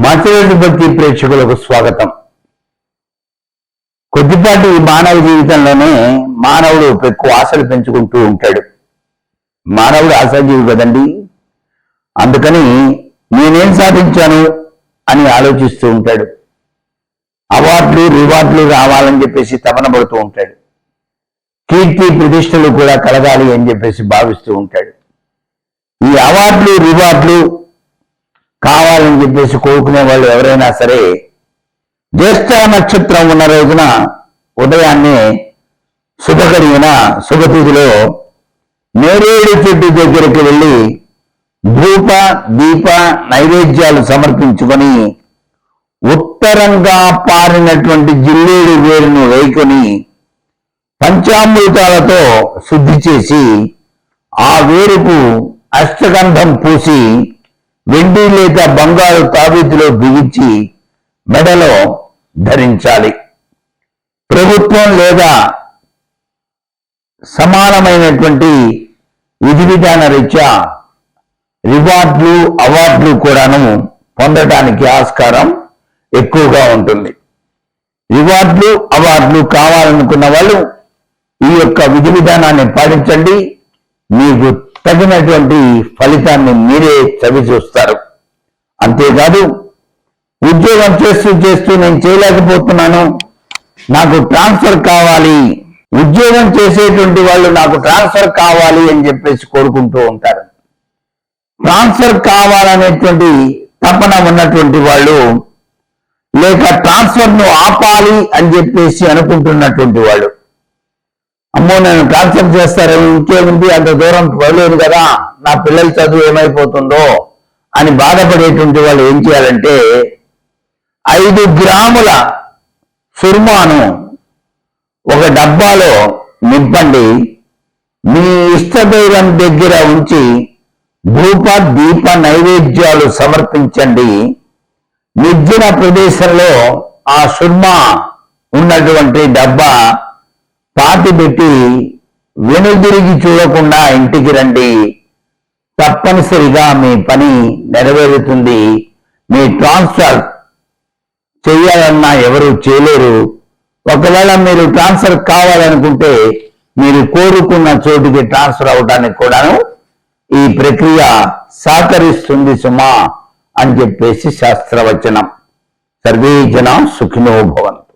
మాచిరెడ్డి భక్తి ప్రేక్షకులకు స్వాగతం. కొద్దిపాటి ఈ మానవ జీవితంలోనే మానవుడు ఎక్కువ ఆశలు పెంచుకుంటూ ఉంటాడు. మానవుడు ఆశాజీవి కదండి. అందుకని నేనేం సాధించాను అని ఆలోచిస్తూ ఉంటాడు. అవార్డులు రివార్డులు రావాలని చెప్పేసి తపన పడుతూ ఉంటాడు. కీర్తి ప్రతిష్టలు కూడా కలగాలి అని చెప్పేసి భావిస్తూ ఉంటాడు. ఈ అవార్డులు రివార్డులు కావాలని చెప్పేసి కోరుకునే వాళ్ళు ఎవరైనా సరే జ్యేష్ఠ నక్షత్రం ఉన్న రోజున ఉదయాన్నే శుభగడిగిన శుభతిథిలో నేరేడు చెట్టు దగ్గరికి వెళ్ళి ధూప దీప నైవేద్యాలు సమర్పించుకొని ఉత్తరంగా పారినటువంటి జిల్లేడు వేరును వేసుకొని పంచామృతాలతో శుద్ధి చేసి ఆ వేరుకు అష్టగంధం పూసి వెండి లేక బంగారు తాబీతులో బిగించి మెడలో ధరించాలి. ప్రభుత్వం లేదా సమానమైనటువంటి విధి విధాన రీత్యా రివార్డులు అవార్డులు కూడాను పొందడానికి ఆస్కారం ఎక్కువగా ఉంటుంది. రివార్డులు అవార్డులు కావాలనుకున్న వాళ్ళు ఈ యొక్క విధి విధానాన్ని పాటించండి. మీకు తగినటువంటి ఫలితాన్ని మీరే చవి చూస్తారు. అంతేకాదు, ఉద్యోగం చేస్తూ నేను చేయలేకపోతున్నాను, నాకు ట్రాన్స్ఫర్ కావాలి, ఉద్యోగం చేసేటువంటి వాళ్ళు నాకు ట్రాన్స్ఫర్ కావాలి అని చెప్పేసి కోరుకుంటూ ఉంటారు. ట్రాన్స్ఫర్ కావాలనేటువంటి తపన ఉన్నటువంటి వాళ్ళు లేక ట్రాన్స్ఫర్ను ఆపాలి అని చెప్పేసి అనుకుంటున్నటువంటి వాళ్ళు, అమ్మో నేను ట్రాన్స్ఫర్ చేస్తారో ఇంకేముంది, అంత దూరం పోలేదు కదా, నా పిల్లల చదువు ఏమైపోతుందో అని బాధపడేటువంటి వాళ్ళు ఏం చేయాలంటే 5 గ్రాముల సుర్మాను ఒక డబ్బాలో నింపండి, మీ ఇష్టదైవం దగ్గర ఉంచి ధూప దీప నైవేద్యాలు సమర్పించండి. నిర్జన ప్రదేశంలో ఆ సుర్మా ఉన్నటువంటి డబ్బా పాతి పెట్టి వెనుదిరిగి చూడకుండా ఇంటికి రండి. తప్పనిసరిగా మీ పని నెరవేరుతుంది. మీ ట్రాన్స్ఫర్ చేయాలన్నా ఎవరు చేయలేరు. ఒకవేళ మీరు ట్రాన్స్ఫర్ కావాలనుకుంటే మీరు కోరుకున్న చోటుకి ట్రాన్స్ఫర్ అవడానికి కూడాను ఈ ప్రక్రియ సహకరిస్తుంది సుమా అని చెప్పేసి శాస్త్రవచనం. సర్వే జనా సుఖినో భవంతు.